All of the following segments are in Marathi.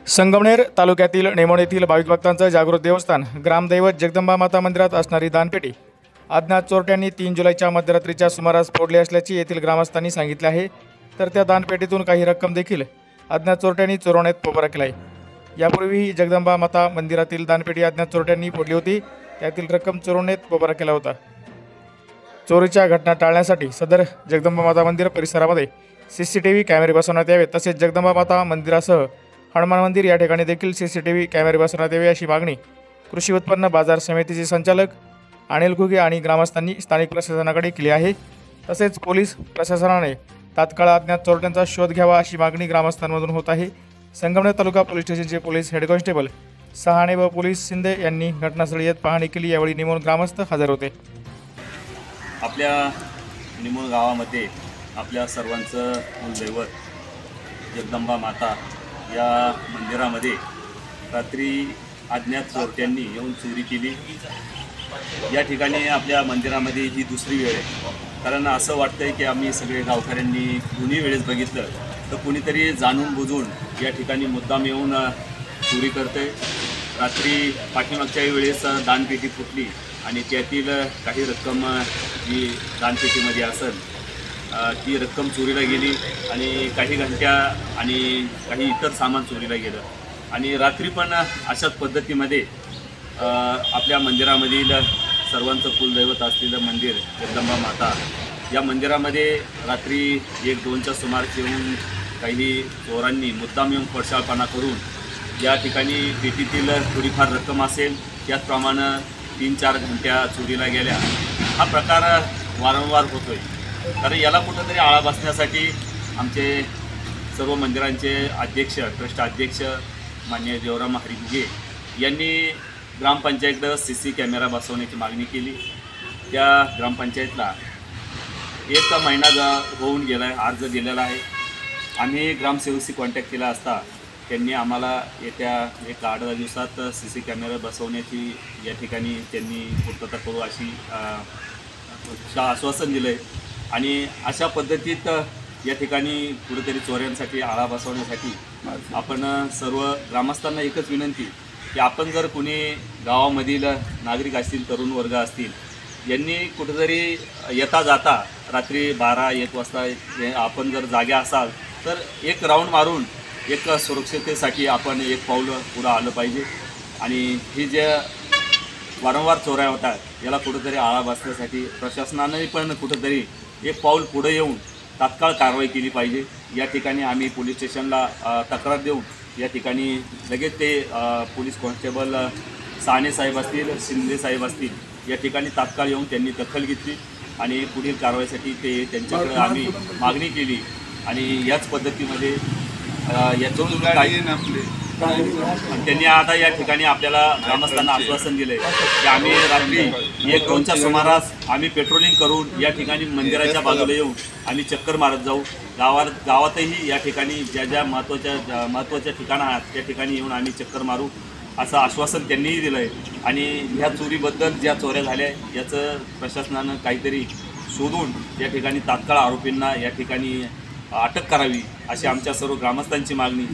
संगमनेर तालुक्यातील नेमोण येथील भाविक भक्तांचं जागृत देवस्थान ग्रामदैवत जगदंबा माता मंदिरात असणारी दानपेटी अज्ञात चोरट्यांनी 3 जुलैच्या मध्यरात्रीच्या सुमारास फोडली असल्याचे येथील ग्रामस्थांनी सांगितले आहे। तर त्या दानपेटीतून काही रक्कम देखील अज्ञात चोरट्यांनी चोरवण्यात पोपरा केलाय। यापूर्वीही जगदंबा माता मंदिरातील दानपेटी अज्ञात चोरट्यांनी फोडली होती, त्यातील रक्कम चोरवण्यात पोपरा केला होता। चोरीच्या घटना टाळण्यासाठी सदर जगदंबा माता मंदिर परिसरामध्ये CCTV कॅमेरे बसवण्यात यावे, तसेच जगदंबा माता मंदिरासह हनुमान मंदिर या ठिकाणी देखील CCTV कॅमेरे बसवण्यात यावे अशी मागणी कृषी उत्पन्न बाजार समितीचे संचालक अनिल घुगे आणि ग्रामस्थांनी स्थानिक प्रशासनाकडे केली आहे। तसेच पोलीस प्रशासनाने तात्काळ अज्ञात चोरट्यांचा शोध घ्यावा अशी मागणी ग्रामस्थांमधून होत आहे। संगमनेर तालुका पोलीस स्टेशनचे पोलीस हेड कॉन्स्टेबल सहाणे व पोलीस शिंदे यांनी घटनास्थळी येत पाहणी केली। यावेळी निमोण ग्रामस्थ हजर होते। आपल्या निमोण गावामध्ये आपल्या सर्वांचं कुलदैवत जगदंबा माता या मंदिरामध्ये रात्री अज्ञात चोरट्यांनी येऊन चोरी केली। या ठिकाणी आपल्या मंदिरामध्ये ही दुसरी वेळ आहे, कारण असं वाटतंय की आम्ही सगळे गावकऱ्यांनी दोन्ही वेळेस बघितलं तर कोणीतरी जाणून बुजून या ठिकाणी मुद्दाम येऊन चोरी करतंय। रात्री पाठीमागच्या वेळेस दानपेटी फुटली आणि त्यातील काही रक्कम जी दानपेटीमध्ये असेल ती रक्कम चोरीला गेली आणि काही घंट्या आणि काही इतर सामान चोरीला गेलं। आणि रात्री पण अशाच पद्धतीमध्ये आपल्या मंदिरामधील सर्वांचं कुलदैवत असलेलं मंदिर जगदंबा माता या मंदिरामध्ये रात्री 1-2च्या सुमारास येऊन काही चोरांनी मुद्दाम येऊन पडसाळपणा करून या ठिकाणी पेटीतील थोडीफार रक्कम असेल त्याचप्रमाणे 3-4 घंट्या चोरीला गेल्या। हा प्रकार वारंवार होतोय, कारण याला कुठंतरी आळा बसण्यासाठी आमचे सर्व मंदिरांचे अध्यक्ष ट्रस्ट अध्यक्ष माननीय देवराम हरिघुगे यांनी ग्रामपंचायतला CC कॅमेरा बसवण्याची मागणी केली। त्या ग्रामपंचायतला 1 महिना होऊन गेला आहे, अर्ज दिलेला आहे। आम्ही ग्रामसेवकशी कॉन्टॅक्ट केला असता त्यांनी आम्हाला येत्या 1-8 दिवसात CC कॅमेरा बसवण्याची या ठिकाणी त्यांनी पूर्तता करू अशी आश्वासन दिलं आहे। आणि अशा पद्धतीत या ठिकाणी कुठेतरी चोऱ्यांसाठी आळा बसवण्यासाठी आपण सर्व ग्रामस्थांना एकच विनंती की आपण जर कोणी गावामधील नागरिक असतील, तरुण वर्ग असतील, यांनी कुठेतरी येता जाता रात्री 12-1 वाजता आपण जर जाग्या असाल तर एक राऊंड मारून एक सुरक्षिततेसाठी आपण एक पाऊल पुढं आलं पाहिजे। आणि ही जे वारंवार चोऱ्या होतात याला कुठेतरी आळा बसण्यासाठी प्रशासनाने पण कुठेतरी एक पाऊल पुढे येऊन तात्काळ कारवाई केली पाहिजे। या ठिकाणी आम्ही पोलीस स्टेशनला तक्रार देऊन या ठिकाणी लगेच ते पोलीस कॉन्स्टेबल सहाणे साहेब असतील, शिंदे साहेब असतील, या ठिकाणी तात्काळ येऊन त्यांनी दखल घेतली आणि पुढील कारवाईसाठी ते त्यांच्याकडे आम्ही मागणी केली। आणि याच पद्धतीमध्ये यातून त्यांनी आता या ठिकाणी आपल्याला ग्रामस्थांना आश्वासन दिले की आम्ही रात्री 1-2च्या सुमारास आम्ही पेट्रोलिंग करून या ठिकाणी मंदिराच्या बाजूला येऊन आम्ही चक्कर मारत जाऊ। गावातही या ठिकाणी ज्या महत्त्वाच्या ठिकाणं आहेत त्या ठिकाणी येऊन आम्ही चक्कर मारू असं आश्वासन त्यांनीही दिलं आहे। आणि ह्या चोरीबद्दल ज्या चोऱ्या झाल्या याचं प्रशासनानं काहीतरी शोधून या ठिकाणी तात्काळ आरोपींना या ठिकाणी अटक करावी अशी आमच्या सर्व ग्रामस्थांची मागणी।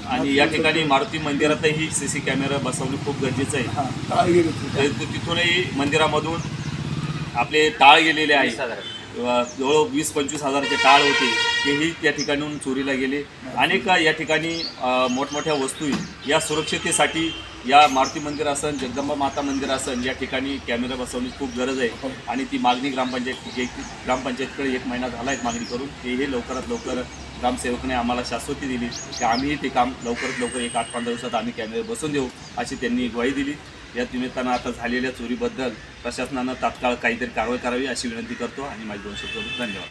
आणि या ठिकाणी मारुती मंदिरातही CC कॅमेरा बसवणे खूप गरजेचं आहे। तिथूनही मंदिरामधून आपले टाळ गेलेले आहे, जवळ 20-25 हजाराचे टाळ होते, तेही त्या ठिकाणून चोरीला गेले। अनेक या ठिकाणी मोठमोठ्या वस्तू या सुरक्षिततेसाठी या मारुती मंदिर असेल, जगदंबा माता मंदिर असेल, या ठिकाणी कॅमेरा बसवण्याची खूप गरज आहे। आणि ती मागणी ग्रामपंचायतकडे 1 महिना झाला आहे मागणी करून, तेही लवकरात लवकर ग्रामसेवकने आम्हाला शाश्वती दिली की आम्हीही ते काम लवकरात लवकर 1-8-15 दिवसात आम्ही कॅमेरे बसवून देऊ अशी त्यांनी ग्वाही दिली। या निमित्तानं आता झालेल्या चोरीबद्दल प्रशासनानं तात्काळ काहीतरी कारवाई करावी अशी विनंती करतो आणि माझे 2 शब्द धन्यवाद।